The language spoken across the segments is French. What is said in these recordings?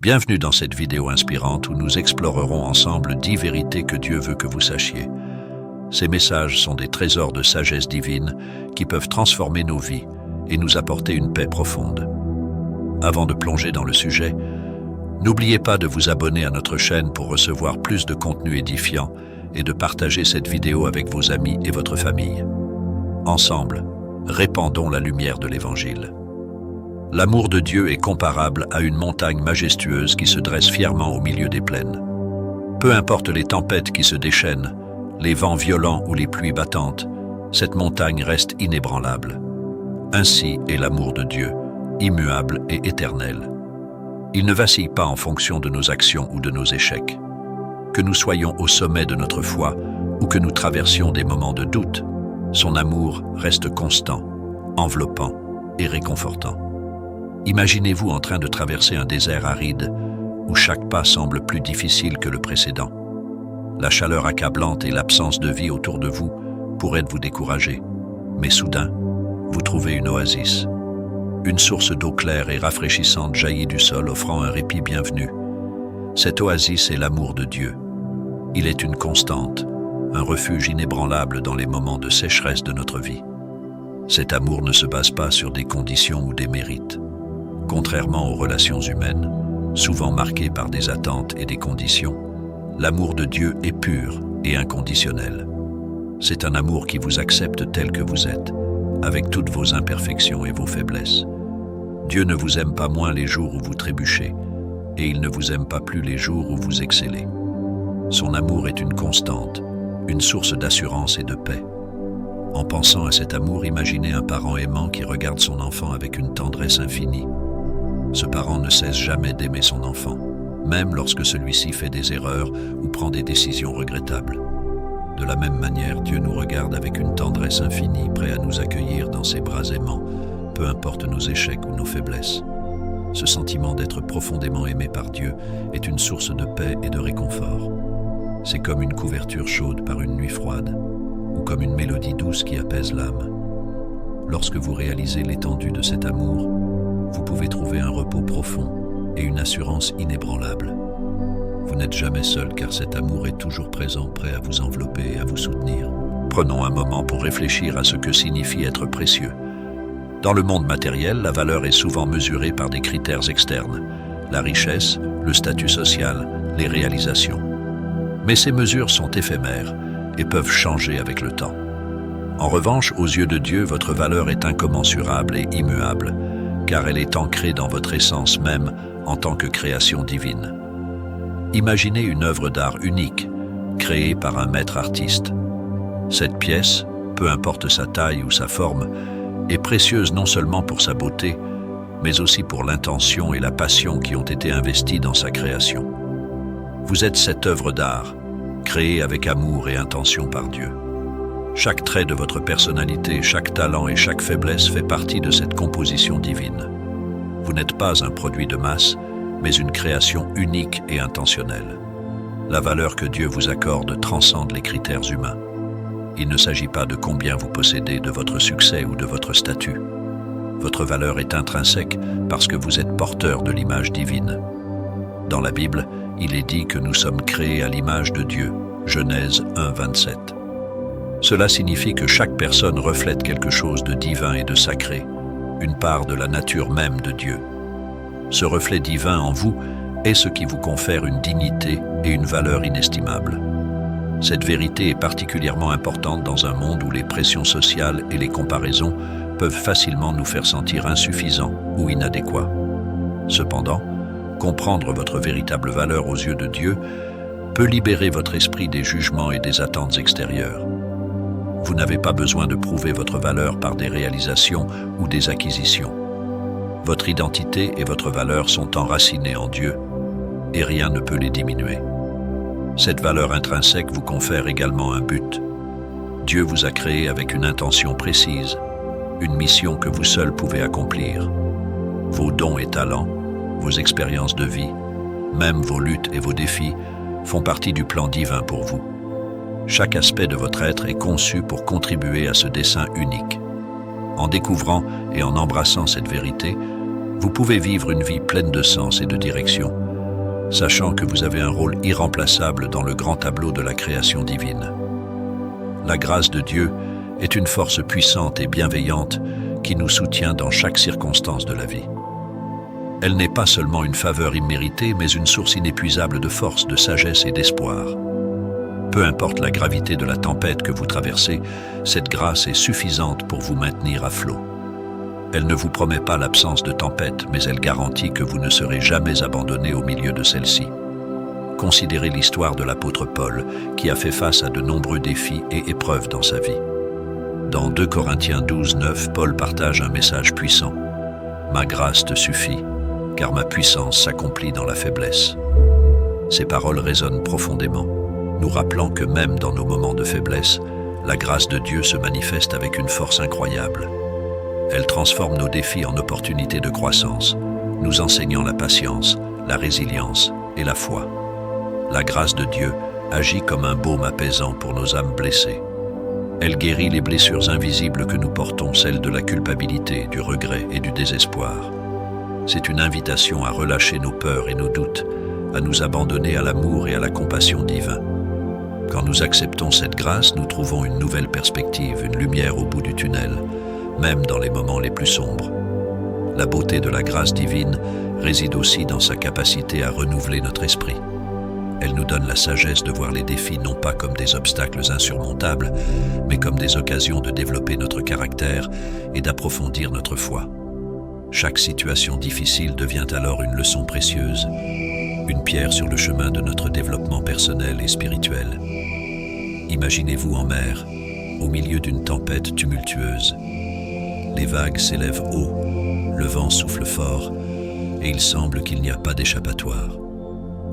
Bienvenue dans cette vidéo inspirante où nous explorerons ensemble 10 vérités que Dieu veut que vous sachiez. Ces messages sont des trésors de sagesse divine qui peuvent transformer nos vies et nous apporter une paix profonde. Avant de plonger dans le sujet, n'oubliez pas de vous abonner à notre chaîne pour recevoir plus de contenu édifiant et de partager cette vidéo avec vos amis et votre famille. Ensemble, répandons la lumière de l'Évangile. L'amour de Dieu est comparable à une montagne majestueuse qui se dresse fièrement au milieu des plaines. Peu importe les tempêtes qui se déchaînent, les vents violents ou les pluies battantes, cette montagne reste inébranlable. Ainsi est l'amour de Dieu, immuable et éternel. Il ne vacille pas en fonction de nos actions ou de nos échecs. Que nous soyons au sommet de notre foi ou que nous traversions des moments de doute, son amour reste constant, enveloppant et réconfortant. Imaginez-vous en train de traverser un désert aride où chaque pas semble plus difficile que le précédent. La chaleur accablante et l'absence de vie autour de vous pourraient vous décourager, mais soudain, vous trouvez une oasis. Une source d'eau claire et rafraîchissante jaillit du sol, offrant un répit bienvenu. Cette oasis est l'amour de Dieu. Il est une constante, un refuge inébranlable dans les moments de sécheresse de notre vie. Cet amour ne se base pas sur des conditions ou des mérites. Contrairement aux relations humaines, souvent marquées par des attentes et des conditions, l'amour de Dieu est pur et inconditionnel. C'est un amour qui vous accepte tel que vous êtes, avec toutes vos imperfections et vos faiblesses. Dieu ne vous aime pas moins les jours où vous trébuchez, et il ne vous aime pas plus les jours où vous excellez. Son amour est une constante, une source d'assurance et de paix. En pensant à cet amour, imaginez un parent aimant qui regarde son enfant avec une tendresse infinie. Ce parent ne cesse jamais d'aimer son enfant, même lorsque celui-ci fait des erreurs ou prend des décisions regrettables. De la même manière, Dieu nous regarde avec une tendresse infinie, prêt à nous accueillir dans ses bras aimants, peu importe nos échecs ou nos faiblesses. Ce sentiment d'être profondément aimé par Dieu est une source de paix et de réconfort. C'est comme une couverture chaude par une nuit froide, ou comme une mélodie douce qui apaise l'âme. Lorsque vous réalisez l'étendue de cet amour, vous pouvez trouver un repos profond et une assurance inébranlable. Vous n'êtes jamais seul car cet amour est toujours présent, prêt à vous envelopper et à vous soutenir. Prenons un moment pour réfléchir à ce que signifie être précieux. Dans le monde matériel, la valeur est souvent mesurée par des critères externes, la richesse, le statut social, les réalisations. Mais ces mesures sont éphémères et peuvent changer avec le temps. En revanche, aux yeux de Dieu, votre valeur est incommensurable et immuable, car elle est ancrée dans votre essence même en tant que création divine. Imaginez une œuvre d'art unique, créée par un maître artiste. Cette pièce, peu importe sa taille ou sa forme, est précieuse non seulement pour sa beauté, mais aussi pour l'intention et la passion qui ont été investies dans sa création. Vous êtes cette œuvre d'art, créée avec amour et intention par Dieu. Chaque trait de votre personnalité, chaque talent et chaque faiblesse fait partie de cette composition divine. Vous n'êtes pas un produit de masse, mais une création unique et intentionnelle. La valeur que Dieu vous accorde transcende les critères humains. Il ne s'agit pas de combien vous possédez, de votre succès ou de votre statut. Votre valeur est intrinsèque parce que vous êtes porteur de l'image divine. Dans la Bible, il est dit que nous sommes créés à l'image de Dieu, Genèse 1, 27. Cela signifie que chaque personne reflète quelque chose de divin et de sacré, une part de la nature même de Dieu. Ce reflet divin en vous est ce qui vous confère une dignité et une valeur inestimables. Cette vérité est particulièrement importante dans un monde où les pressions sociales et les comparaisons peuvent facilement nous faire sentir insuffisants ou inadéquats. Cependant, comprendre votre véritable valeur aux yeux de Dieu peut libérer votre esprit des jugements et des attentes extérieures. Vous n'avez pas besoin de prouver votre valeur par des réalisations ou des acquisitions. Votre identité et votre valeur sont enracinées en Dieu, et rien ne peut les diminuer. Cette valeur intrinsèque vous confère également un but. Dieu vous a créé avec une intention précise, une mission que vous seul pouvez accomplir. Vos dons et talents, vos expériences de vie, même vos luttes et vos défis, font partie du plan divin pour vous. Chaque aspect de votre être est conçu pour contribuer à ce dessein unique. En découvrant et en embrassant cette vérité, vous pouvez vivre une vie pleine de sens et de direction, sachant que vous avez un rôle irremplaçable dans le grand tableau de la création divine. La grâce de Dieu est une force puissante et bienveillante qui nous soutient dans chaque circonstance de la vie. Elle n'est pas seulement une faveur imméritée, mais une source inépuisable de force, de sagesse et d'espoir. Peu importe la gravité de la tempête que vous traversez, cette grâce est suffisante pour vous maintenir à flot. Elle ne vous promet pas l'absence de tempête, mais elle garantit que vous ne serez jamais abandonné au milieu de celle-ci. Considérez l'histoire de l'apôtre Paul, qui a fait face à de nombreux défis et épreuves dans sa vie. Dans 2 Corinthiens 12, 9, Paul partage un message puissant. « Ma grâce te suffit, car ma puissance s'accomplit dans la faiblesse. » Ces paroles résonnent profondément, nous rappelant que même dans nos moments de faiblesse, la grâce de Dieu se manifeste avec une force incroyable. Elle transforme nos défis en opportunités de croissance, nous enseignant la patience, la résilience et la foi. La grâce de Dieu agit comme un baume apaisant pour nos âmes blessées. Elle guérit les blessures invisibles que nous portons, celles de la culpabilité, du regret et du désespoir. C'est une invitation à relâcher nos peurs et nos doutes, à nous abandonner à l'amour et à la compassion divin. Quand nous acceptons cette grâce, nous trouvons une nouvelle perspective, une lumière au bout du tunnel, même dans les moments les plus sombres. La beauté de la grâce divine réside aussi dans sa capacité à renouveler notre esprit. Elle nous donne la sagesse de voir les défis non pas comme des obstacles insurmontables, mais comme des occasions de développer notre caractère et d'approfondir notre foi. Chaque situation difficile devient alors une leçon précieuse, une pierre sur le chemin de notre développement personnel et spirituel. Imaginez-vous en mer, au milieu d'une tempête tumultueuse. Les vagues s'élèvent haut, le vent souffle fort, et il semble qu'il n'y a pas d'échappatoire.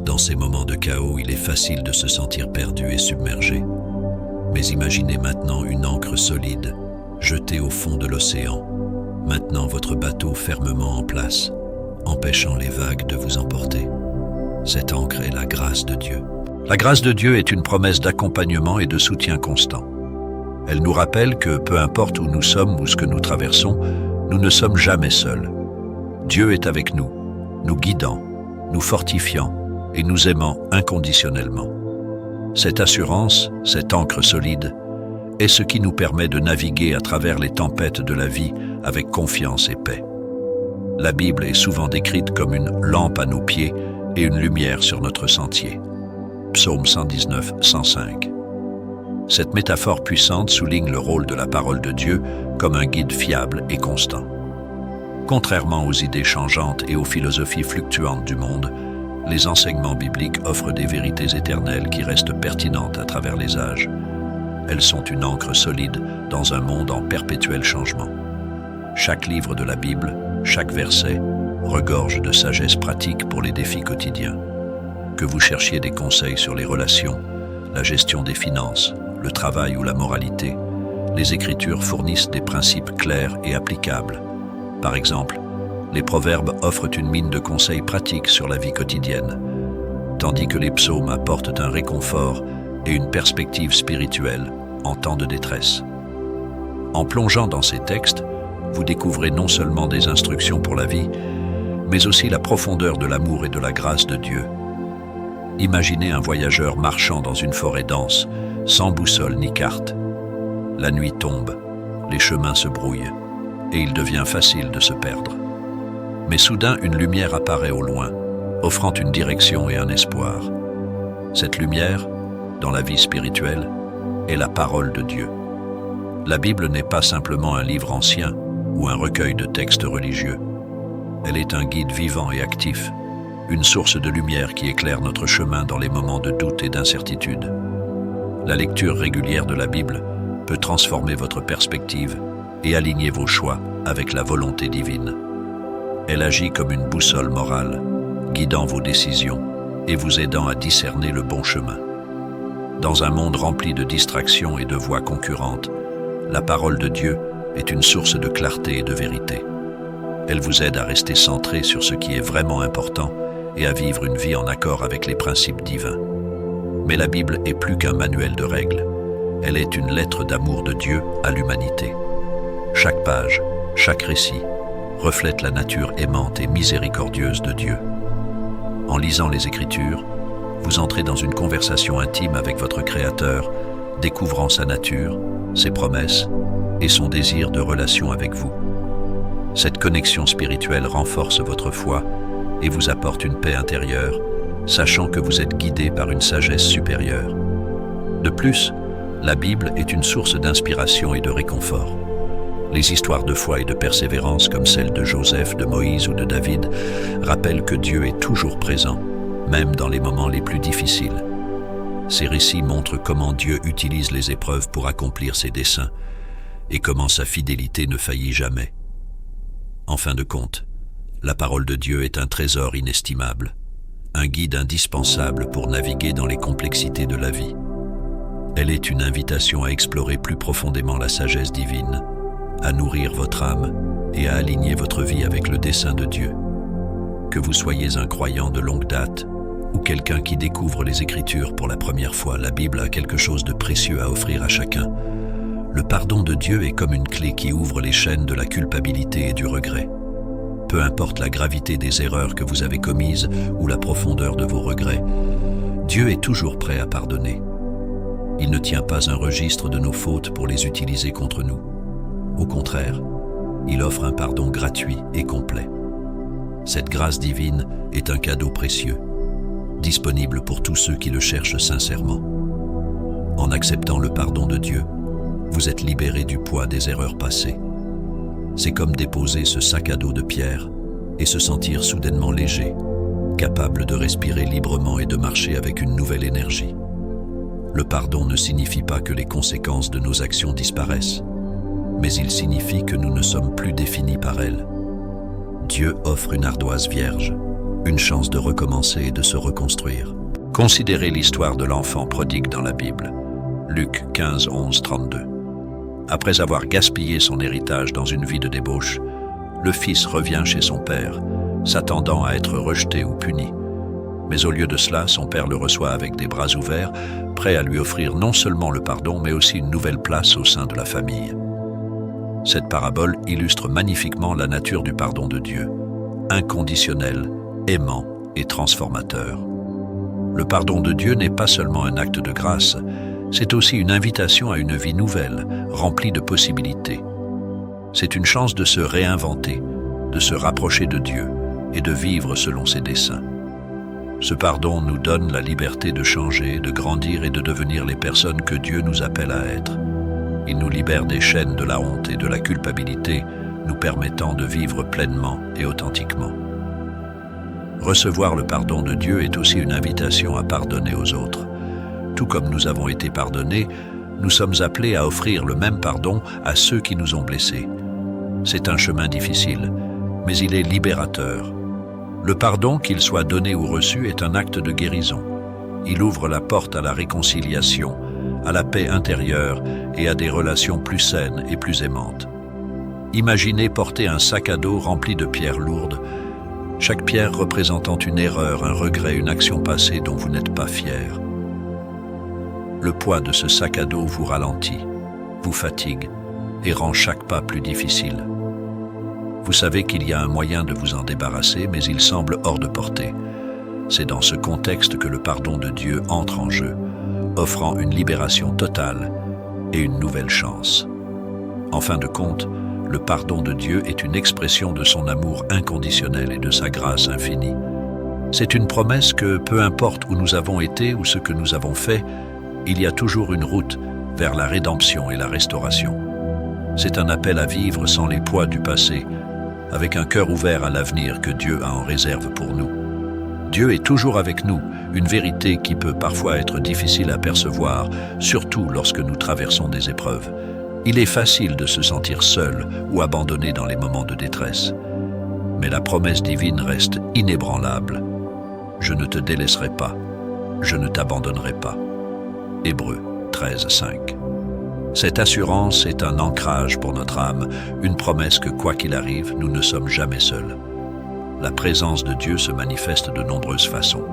Dans ces moments de chaos, il est facile de se sentir perdu et submergé. Mais imaginez maintenant une ancre solide, jetée au fond de l'océan, maintenant votre bateau fermement en place, empêchant les vagues de vous emporter. Cette ancre est la grâce de Dieu. La grâce de Dieu est une promesse d'accompagnement et de soutien constant. Elle nous rappelle que peu importe où nous sommes ou ce que nous traversons, nous ne sommes jamais seuls. Dieu est avec nous, nous guidant, nous fortifiant et nous aimant inconditionnellement. Cette assurance, cette ancre solide, est ce qui nous permet de naviguer à travers les tempêtes de la vie avec confiance et paix. La Bible est souvent décrite comme une lampe à nos pieds et une lumière sur notre sentier. Psaume 119, 105. Cette métaphore puissante souligne le rôle de la parole de Dieu comme un guide fiable et constant. Contrairement aux idées changeantes et aux philosophies fluctuantes du monde, les enseignements bibliques offrent des vérités éternelles qui restent pertinentes à travers les âges. Elles sont une ancre solide dans un monde en perpétuel changement. Chaque livre de la Bible, chaque verset, regorge de sagesse pratique pour les défis quotidiens. Que vous cherchiez des conseils sur les relations, la gestion des finances, le travail ou la moralité, les Écritures fournissent des principes clairs et applicables. Par exemple, les proverbes offrent une mine de conseils pratiques sur la vie quotidienne, tandis que les psaumes apportent un réconfort et une perspective spirituelle en temps de détresse. En plongeant dans ces textes, vous découvrez non seulement des instructions pour la vie, mais aussi la profondeur de l'amour et de la grâce de Dieu. Imaginez un voyageur marchant dans une forêt dense, sans boussole ni carte. La nuit tombe, les chemins se brouillent, et il devient facile de se perdre. Mais soudain, une lumière apparaît au loin, offrant une direction et un espoir. Cette lumière, dans la vie spirituelle, est la parole de Dieu. La Bible n'est pas simplement un livre ancien ou un recueil de textes religieux. Elle est un guide vivant et actif, une source de lumière qui éclaire notre chemin dans les moments de doute et d'incertitude. La lecture régulière de la Bible peut transformer votre perspective et aligner vos choix avec la volonté divine. Elle agit comme une boussole morale, guidant vos décisions et vous aidant à discerner le bon chemin. Dans un monde rempli de distractions et de voix concurrentes, la parole de Dieu est une source de clarté et de vérité. Elle vous aide à rester centré sur ce qui est vraiment important et à vivre une vie en accord avec les principes divins. Mais la Bible est plus qu'un manuel de règles. Elle est une lettre d'amour de Dieu à l'humanité. Chaque page, chaque récit, reflète la nature aimante et miséricordieuse de Dieu. En lisant les Écritures, vous entrez dans une conversation intime avec votre Créateur, découvrant sa nature, ses promesses et son désir de relation avec vous. Cette connexion spirituelle renforce votre foi et vous apporte une paix intérieure, sachant que vous êtes guidé par une sagesse supérieure. De plus, la Bible est une source d'inspiration et de réconfort. Les histoires de foi et de persévérance comme celles de Joseph, de Moïse ou de David rappellent que Dieu est toujours présent, même dans les moments les plus difficiles. Ces récits montrent comment Dieu utilise les épreuves pour accomplir ses desseins et comment sa fidélité ne faillit jamais. En fin de compte, la parole de Dieu est un trésor inestimable, un guide indispensable pour naviguer dans les complexités de la vie. Elle est une invitation à explorer plus profondément la sagesse divine, à nourrir votre âme et à aligner votre vie avec le dessein de Dieu. Que vous soyez un croyant de longue date ou quelqu'un qui découvre les Écritures pour la première fois, la Bible a quelque chose de précieux à offrir à chacun. Le pardon de Dieu est comme une clé qui ouvre les chaînes de la culpabilité et du regret. Peu importe la gravité des erreurs que vous avez commises ou la profondeur de vos regrets, Dieu est toujours prêt à pardonner. Il ne tient pas un registre de nos fautes pour les utiliser contre nous. Au contraire, il offre un pardon gratuit et complet. Cette grâce divine est un cadeau précieux, disponible pour tous ceux qui le cherchent sincèrement. En acceptant le pardon de Dieu, vous êtes libéré du poids des erreurs passées. C'est comme déposer ce sac à dos de pierre et se sentir soudainement léger, capable de respirer librement et de marcher avec une nouvelle énergie. Le pardon ne signifie pas que les conséquences de nos actions disparaissent, mais il signifie que nous ne sommes plus définis par elles. Dieu offre une ardoise vierge, une chance de recommencer et de se reconstruire. Considérez l'histoire de l'enfant prodigue dans la Bible. Luc 15, 11, 32. Après avoir gaspillé son héritage dans une vie de débauche, le fils revient chez son père, s'attendant à être rejeté ou puni. Mais au lieu de cela, son père le reçoit avec des bras ouverts, prêt à lui offrir non seulement le pardon, mais aussi une nouvelle place au sein de la famille. Cette parabole illustre magnifiquement la nature du pardon de Dieu, inconditionnel, aimant et transformateur. Le pardon de Dieu n'est pas seulement un acte de grâce, c'est aussi une invitation à une vie nouvelle, remplie de possibilités. C'est une chance de se réinventer, de se rapprocher de Dieu et de vivre selon ses desseins. Ce pardon nous donne la liberté de changer, de grandir et de devenir les personnes que Dieu nous appelle à être. Il nous libère des chaînes de la honte et de la culpabilité, nous permettant de vivre pleinement et authentiquement. Recevoir le pardon de Dieu est aussi une invitation à pardonner aux autres. Tout comme nous avons été pardonnés, nous sommes appelés à offrir le même pardon à ceux qui nous ont blessés. C'est un chemin difficile, mais il est libérateur. Le pardon, qu'il soit donné ou reçu, est un acte de guérison. Il ouvre la porte à la réconciliation, à la paix intérieure et à des relations plus saines et plus aimantes. Imaginez porter un sac à dos rempli de pierres lourdes, chaque pierre représentant une erreur, un regret, une action passée dont vous n'êtes pas fier. Le poids de ce sac à dos vous ralentit, vous fatigue et rend chaque pas plus difficile. Vous savez qu'il y a un moyen de vous en débarrasser, mais il semble hors de portée. C'est dans ce contexte que le pardon de Dieu entre en jeu, offrant une libération totale et une nouvelle chance. En fin de compte, le pardon de Dieu est une expression de son amour inconditionnel et de sa grâce infinie. C'est une promesse que, peu importe où nous avons été ou ce que nous avons fait, il y a toujours une route vers la rédemption et la restauration. C'est un appel à vivre sans les poids du passé, avec un cœur ouvert à l'avenir que Dieu a en réserve pour nous. Dieu est toujours avec nous, une vérité qui peut parfois être difficile à percevoir, surtout lorsque nous traversons des épreuves. Il est facile de se sentir seul ou abandonné dans les moments de détresse. Mais la promesse divine reste inébranlable. Je ne te délaisserai pas, je ne t'abandonnerai pas. Hébreux 13, 5. Cette assurance est un ancrage pour notre âme, une promesse que quoi qu'il arrive, nous ne sommes jamais seuls. La présence de Dieu se manifeste de nombreuses façons.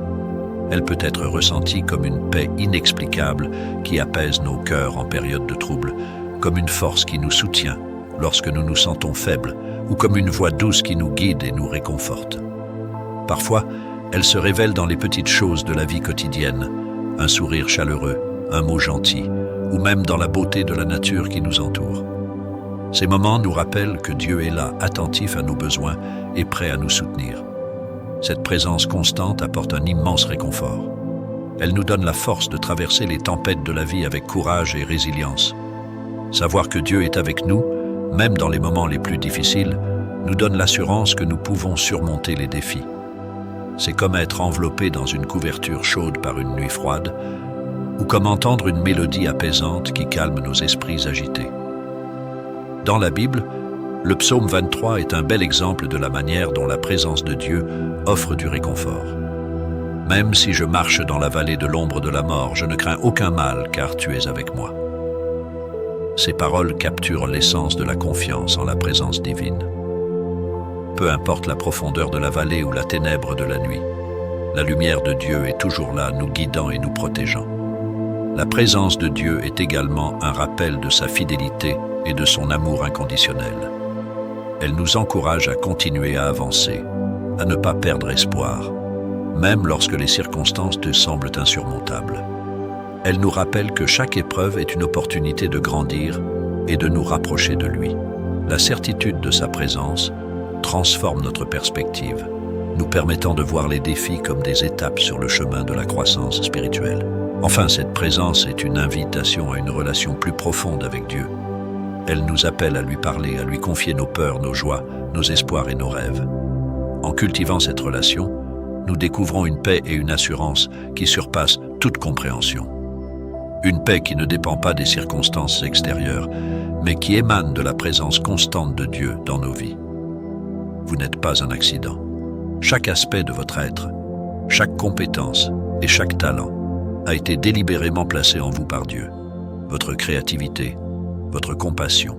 Elle peut être ressentie comme une paix inexplicable qui apaise nos cœurs en période de trouble, comme une force qui nous soutient lorsque nous nous sentons faibles, ou comme une voix douce qui nous guide et nous réconforte. Parfois, Elle se révèle dans les petites choses de la vie quotidienne, un sourire chaleureux, un mot gentil, ou même dans la beauté de la nature qui nous entoure. Ces moments nous rappellent que Dieu est là, attentif à nos besoins et prêt à nous soutenir. Cette présence constante apporte un immense réconfort. Elle nous donne la force de traverser les tempêtes de la vie avec courage et résilience. Savoir que Dieu est avec nous, même dans les moments les plus difficiles, nous donne l'assurance que nous pouvons surmonter les défis. C'est comme être enveloppé dans une couverture chaude par une nuit froide, ou comme entendre une mélodie apaisante qui calme nos esprits agités. Dans la Bible, le psaume 23 est un bel exemple de la manière dont la présence de Dieu offre du réconfort. Même si je marche dans la vallée de l'ombre de la mort, je ne crains aucun mal, car tu es avec moi. Ces paroles capturent l'essence de la confiance en la présence divine. Peu importe la profondeur de la vallée ou la ténèbre de la nuit, la lumière de Dieu est toujours là, nous guidant et nous protégeant. La présence de Dieu est également un rappel de sa fidélité et de son amour inconditionnel. Elle nous encourage à continuer à avancer, à ne pas perdre espoir, même lorsque les circonstances te semblent insurmontables. Elle nous rappelle que chaque épreuve est une opportunité de grandir et de nous rapprocher de lui. La certitude de sa présence transforme notre perspective, nous permettant de voir les défis comme des étapes sur le chemin de la croissance spirituelle. Enfin, cette présence est une invitation à une relation plus profonde avec Dieu. Elle nous appelle à lui parler, à lui confier nos peurs, nos joies, nos espoirs et nos rêves. En cultivant cette relation, nous découvrons une paix et une assurance qui surpassent toute compréhension. Une paix qui ne dépend pas des circonstances extérieures, mais qui émane de la présence constante de Dieu dans nos vies. Vous n'êtes pas un accident. Chaque aspect de votre être, chaque compétence et chaque talent a été délibérément placé en vous par Dieu. Votre créativité, votre compassion,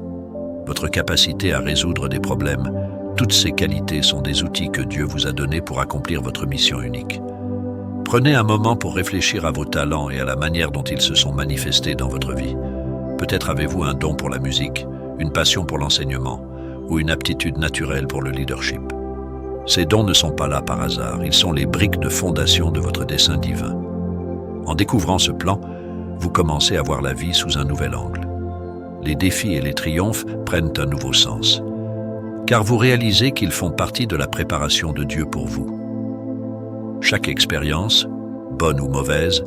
votre capacité à résoudre des problèmes, toutes ces qualités sont des outils que Dieu vous a donnés pour accomplir votre mission unique. Prenez un moment pour réfléchir à vos talents et à la manière dont ils se sont manifestés dans votre vie. Peut-être avez-vous un don pour la musique, une passion pour l'enseignement ou une aptitude naturelle pour le leadership. Ces dons ne sont pas là par hasard, ils sont les briques de fondation de votre dessein divin. En découvrant ce plan, vous commencez à voir la vie sous un nouvel angle. Les défis et les triomphes prennent un nouveau sens, car vous réalisez qu'ils font partie de la préparation de Dieu pour vous. Chaque expérience, bonne ou mauvaise,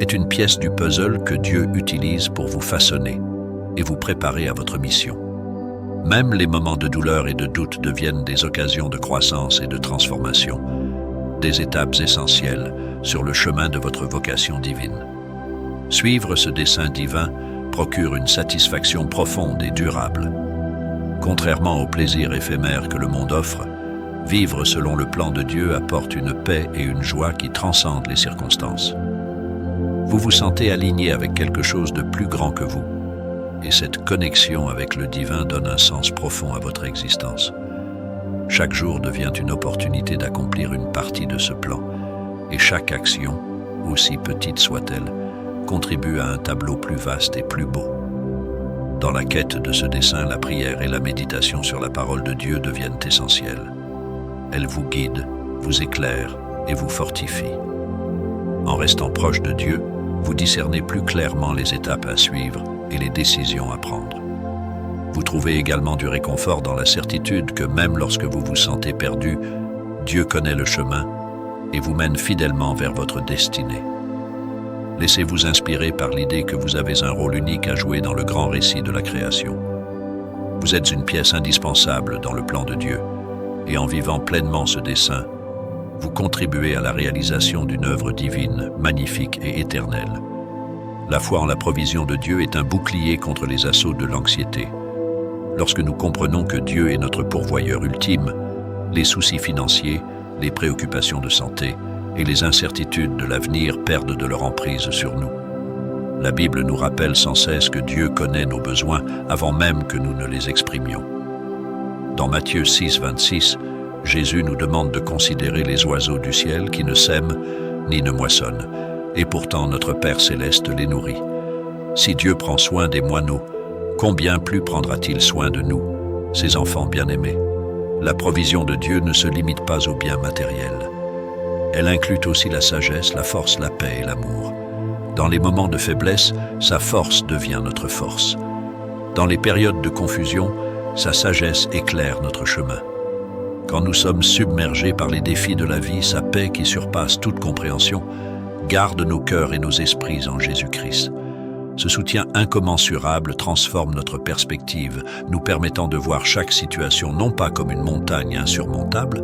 est une pièce du puzzle que Dieu utilise pour vous façonner et vous préparer à votre mission. Même les moments de douleur et de doute deviennent des occasions de croissance et de transformation, des étapes essentielles sur le chemin de votre vocation divine. Suivre ce dessein divin procure une satisfaction profonde et durable. Contrairement au plaisir éphémère que le monde offre, vivre selon le plan de Dieu apporte une paix et une joie qui transcendent les circonstances. Vous vous sentez aligné avec quelque chose de plus grand que vous, et cette connexion avec le divin donne un sens profond à votre existence. Chaque jour devient une opportunité d'accomplir une partie de ce plan, et chaque action, aussi petite soit-elle, contribue à un tableau plus vaste et plus beau. Dans la quête de ce dessein, la prière et la méditation sur la parole de Dieu deviennent essentielles. Elles vous guident, vous éclairent et vous fortifient. En restant proche de Dieu, vous discernez plus clairement les étapes à suivre et les décisions à prendre. Vous trouvez également du réconfort dans la certitude que même lorsque vous vous sentez perdu, Dieu connaît le chemin et vous mène fidèlement vers votre destinée. Laissez-vous inspirer par l'idée que vous avez un rôle unique à jouer dans le grand récit de la création. Vous êtes une pièce indispensable dans le plan de Dieu, et en vivant pleinement ce dessein, vous contribuez à la réalisation d'une œuvre divine, magnifique et éternelle. La foi en la provision de Dieu est un bouclier contre les assauts de l'anxiété. Lorsque nous comprenons que Dieu est notre pourvoyeur ultime, les soucis financiers, les préoccupations de santé et les incertitudes de l'avenir perdent de leur emprise sur nous. La Bible nous rappelle sans cesse que Dieu connaît nos besoins avant même que nous ne les exprimions. Dans Matthieu 6, 26, Jésus nous demande de considérer les oiseaux du ciel qui ne sèment ni ne moissonnent, et pourtant notre Père céleste les nourrit. Si Dieu prend soin des moineaux, combien plus prendra-t-il soin de nous, ses enfants bien-aimés? La provision de Dieu ne se limite pas aux biens matériels. Elle inclut aussi la sagesse, la force, la paix et l'amour. Dans les moments de faiblesse, sa force devient notre force. Dans les périodes de confusion, sa sagesse éclaire notre chemin. Quand nous sommes submergés par les défis de la vie, sa paix qui surpasse toute compréhension garde nos cœurs et nos esprits en Jésus-Christ. Ce soutien incommensurable transforme notre perspective, nous permettant de voir chaque situation non pas comme une montagne insurmontable,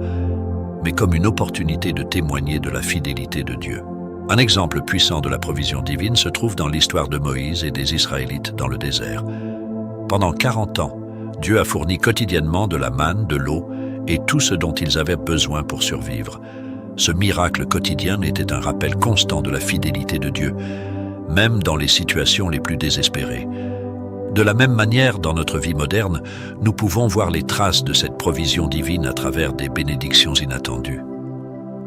mais comme une opportunité de témoigner de la fidélité de Dieu. Un exemple puissant de la provision divine se trouve dans l'histoire de Moïse et des Israélites dans le désert. Pendant 40 ans, Dieu a fourni quotidiennement de la manne, de l'eau et tout ce dont ils avaient besoin pour survivre. Ce miracle quotidien était un rappel constant de la fidélité de Dieu, même dans les situations les plus désespérées. De la même manière, dans notre vie moderne, nous pouvons voir les traces de cette provision divine à travers des bénédictions inattendues,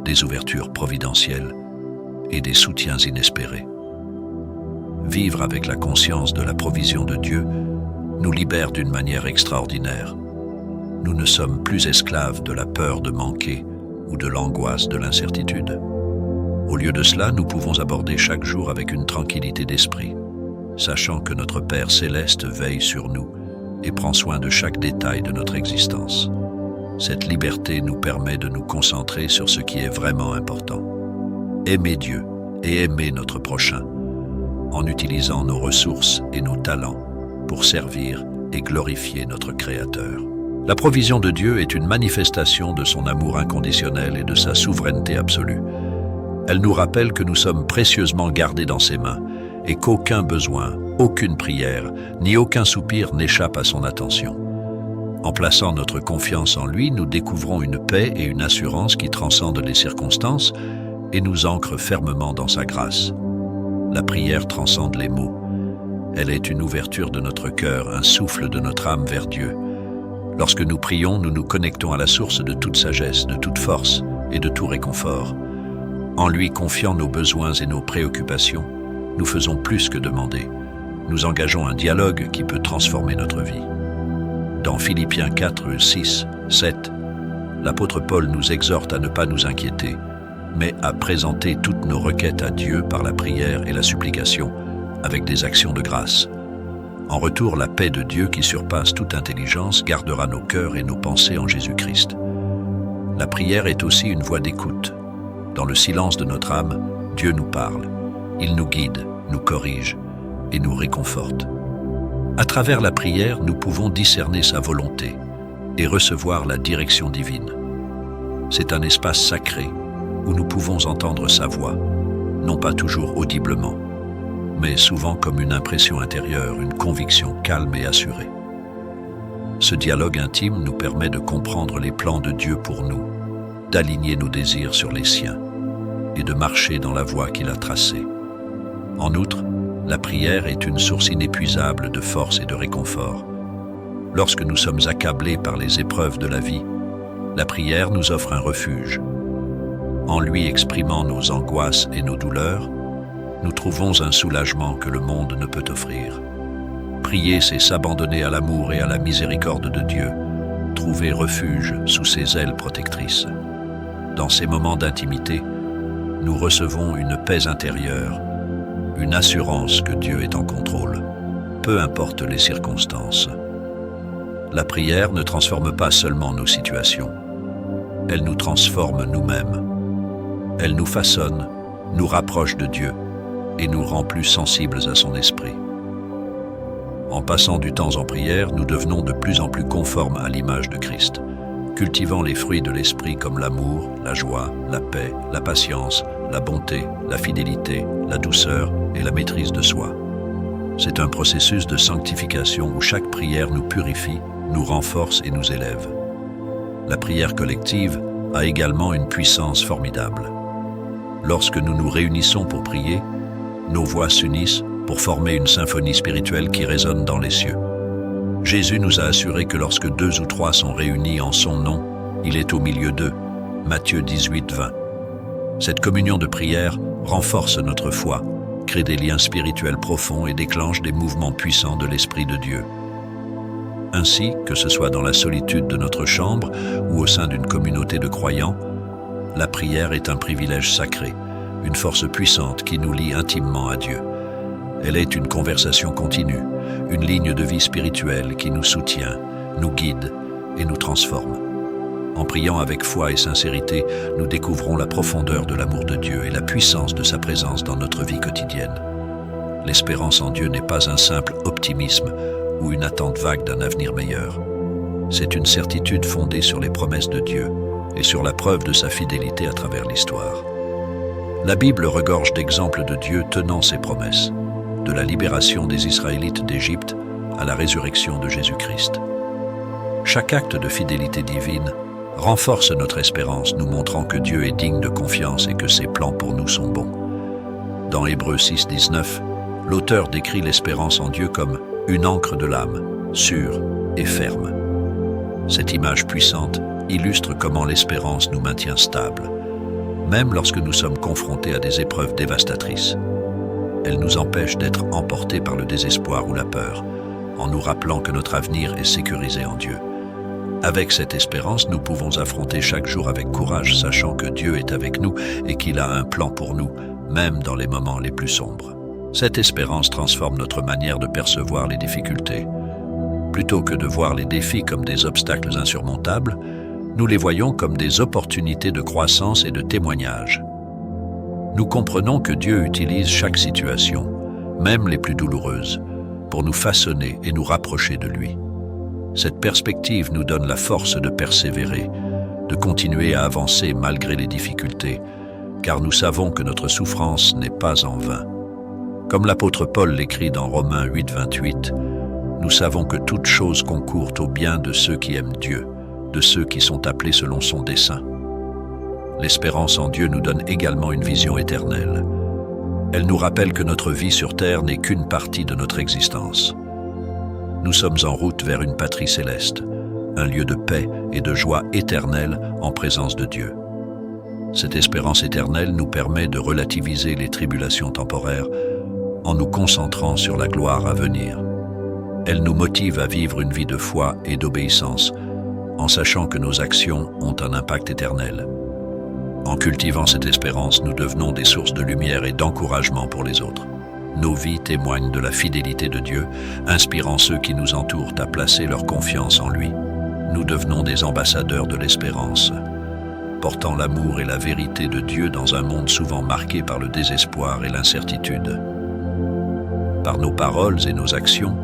des ouvertures providentielles et des soutiens inespérés. Vivre avec la conscience de la provision de Dieu nous libère d'une manière extraordinaire. Nous ne sommes plus esclaves de la peur de manquer ou de l'angoisse de l'incertitude. Au lieu de cela, nous pouvons aborder chaque jour avec une tranquillité d'esprit, sachant que notre Père céleste veille sur nous et prend soin de chaque détail de notre existence. Cette liberté nous permet de nous concentrer sur ce qui est vraiment important. Aimer Dieu et aimer notre prochain, en utilisant nos ressources et nos talents pour servir et glorifier notre Créateur. La provision de Dieu est une manifestation de son amour inconditionnel et de sa souveraineté absolue. Elle nous rappelle que nous sommes précieusement gardés dans ses mains et qu'aucun besoin, aucune prière, ni aucun soupir n'échappe à son attention. En plaçant notre confiance en lui, nous découvrons une paix et une assurance qui transcendent les circonstances et nous ancrent fermement dans sa grâce. La prière transcende les mots. Elle est une ouverture de notre cœur, un souffle de notre âme vers Dieu. Lorsque nous prions, nous nous connectons à la source de toute sagesse, de toute force et de tout réconfort. En lui confiant nos besoins et nos préoccupations, nous faisons plus que demander. Nous engageons un dialogue qui peut transformer notre vie. Dans Philippiens 4, 6, 7, l'apôtre Paul nous exhorte à ne pas nous inquiéter, mais à présenter toutes nos requêtes à Dieu par la prière et la supplication, avec des actions de grâce. En retour, la paix de Dieu qui surpasse toute intelligence gardera nos cœurs et nos pensées en Jésus-Christ. La prière est aussi une voie d'écoute. Dans le silence de notre âme, Dieu nous parle. Il nous guide, nous corrige et nous réconforte. À travers la prière, nous pouvons discerner sa volonté et recevoir la direction divine. C'est un espace sacré où nous pouvons entendre sa voix, non pas toujours audiblement, mais souvent comme une impression intérieure, une conviction calme et assurée. Ce dialogue intime nous permet de comprendre les plans de Dieu pour nous, d'aligner nos désirs sur les siens et de marcher dans la voie qu'il a tracée. En outre, la prière est une source inépuisable de force et de réconfort. Lorsque nous sommes accablés par les épreuves de la vie, la prière nous offre un refuge. En lui exprimant nos angoisses et nos douleurs, nous trouvons un soulagement que le monde ne peut offrir. Prier, c'est s'abandonner à l'amour et à la miséricorde de Dieu, trouver refuge sous ses ailes protectrices. Dans ces moments d'intimité, nous recevons une paix intérieure, une assurance que Dieu est en contrôle, peu importe les circonstances. La prière ne transforme pas seulement nos situations, elle nous transforme nous-mêmes. Elle nous façonne, nous rapproche de Dieu et nous rend plus sensibles à son esprit. En passant du temps en prière, nous devenons de plus en plus conformes à l'image de Christ, cultivant les fruits de l'esprit comme l'amour, la joie, la paix, la patience, la bonté, la fidélité, la douceur et la maîtrise de soi. C'est un processus de sanctification où chaque prière nous purifie, nous renforce et nous élève. La prière collective a également une puissance formidable. Lorsque nous nous réunissons pour prier, nos voix s'unissent pour former une symphonie spirituelle qui résonne dans les cieux. Jésus nous a assuré que lorsque 2 ou 3 sont réunis en son nom, il est au milieu d'eux. Matthieu 18, 20. Cette communion de prière renforce notre foi, crée des liens spirituels profonds et déclenche des mouvements puissants de l'Esprit de Dieu. Ainsi, que ce soit dans la solitude de notre chambre ou au sein d'une communauté de croyants, La prière est un privilège sacré, une force puissante qui nous lie intimement à Dieu. Elle est une conversation continue, une ligne de vie spirituelle qui nous soutient, nous guide et nous transforme. En priant avec foi et sincérité, nous découvrons la profondeur de l'amour de Dieu et la puissance de sa présence dans notre vie quotidienne. L'espérance en Dieu n'est pas un simple optimisme ou une attente vague d'un avenir meilleur. C'est une certitude fondée sur les promesses de Dieu et sur la preuve de sa fidélité à travers l'histoire. La Bible regorge d'exemples de Dieu tenant ses promesses, de la libération des Israélites d'Égypte à la résurrection de Jésus-Christ. Chaque acte de fidélité divine renforce notre espérance, nous montrant que Dieu est digne de confiance et que ses plans pour nous sont bons. Dans Hébreux 6:19, l'auteur décrit l'espérance en Dieu comme une ancre de l'âme, sûre et ferme. Cette image puissante illustre comment l'espérance nous maintient stables, même lorsque nous sommes confrontés à des épreuves dévastatrices. Elle nous empêche d'être emportés par le désespoir ou la peur, en nous rappelant que notre avenir est sécurisé en Dieu. Avec cette espérance, nous pouvons affronter chaque jour avec courage, sachant que Dieu est avec nous et qu'il a un plan pour nous, même dans les moments les plus sombres. Cette espérance transforme notre manière de percevoir les difficultés. Plutôt que de voir les défis comme des obstacles insurmontables, nous les voyons comme des opportunités de croissance et de témoignage. Nous comprenons que Dieu utilise chaque situation, même les plus douloureuses, pour nous façonner et nous rapprocher de lui. Cette perspective nous donne la force de persévérer, de continuer à avancer malgré les difficultés, car nous savons que notre souffrance n'est pas en vain. Comme l'apôtre Paul l'écrit dans Romains 8:28, nous savons que toute chose concourt au bien de ceux qui aiment Dieu, de ceux qui sont appelés selon son dessein. L'espérance en Dieu nous donne également une vision éternelle. Elle nous rappelle que notre vie sur terre n'est qu'une partie de notre existence. Nous sommes en route vers une patrie céleste, un lieu de paix et de joie éternelle en présence de Dieu. Cette espérance éternelle nous permet de relativiser les tribulations temporaires en nous concentrant sur la gloire à venir. Elle nous motive à vivre une vie de foi et d'obéissance, en sachant que nos actions ont un impact éternel. En cultivant cette espérance, nous devenons des sources de lumière et d'encouragement pour les autres. Nos vies témoignent de la fidélité de Dieu, inspirant ceux qui nous entourent à placer leur confiance en lui. Nous devenons des ambassadeurs de l'espérance, portant l'amour et la vérité de Dieu dans un monde souvent marqué par le désespoir et l'incertitude. Par nos paroles et nos actions,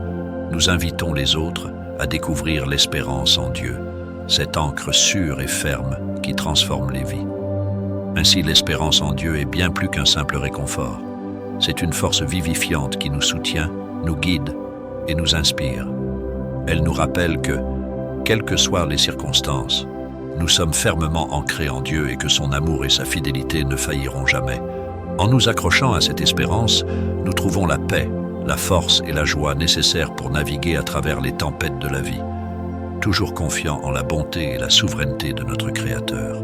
nous invitons les autres à découvrir l'espérance en Dieu, cette ancre sûre et ferme qui transforme les vies. Ainsi, l'espérance en Dieu est bien plus qu'un simple réconfort. C'est une force vivifiante qui nous soutient, nous guide et nous inspire. Elle nous rappelle que, quelles que soient les circonstances, nous sommes fermement ancrés en Dieu et que son amour et sa fidélité ne failliront jamais. En nous accrochant à cette espérance, nous trouvons la paix, la force et la joie nécessaires pour naviguer à travers les tempêtes de la vie, toujours confiants en la bonté et la souveraineté de notre Créateur.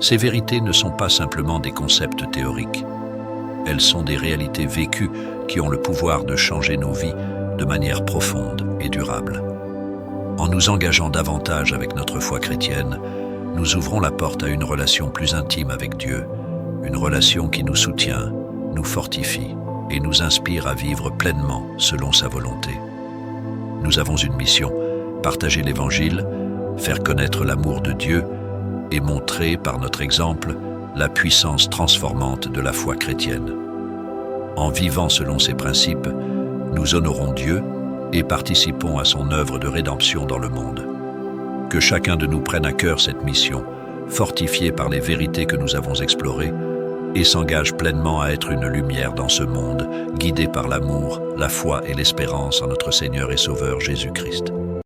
Ces vérités ne sont pas simplement des concepts théoriques. Elles sont des réalités vécues qui ont le pouvoir de changer nos vies de manière profonde et durable. En nous engageant davantage avec notre foi chrétienne, nous ouvrons la porte à une relation plus intime avec Dieu, une relation qui nous soutient, nous fortifie et nous inspire à vivre pleinement selon sa volonté. Nous avons une mission, partager l'Évangile, faire connaître l'amour de Dieu et montrer par notre exemple la puissance transformante de la foi chrétienne. En vivant selon ces principes, nous honorons Dieu et participons à son œuvre de rédemption dans le monde. Que chacun de nous prenne à cœur cette mission, fortifié par les vérités que nous avons explorées, et s'engage pleinement à être une lumière dans ce monde, guidé par l'amour, la foi et l'espérance en notre Seigneur et Sauveur Jésus-Christ.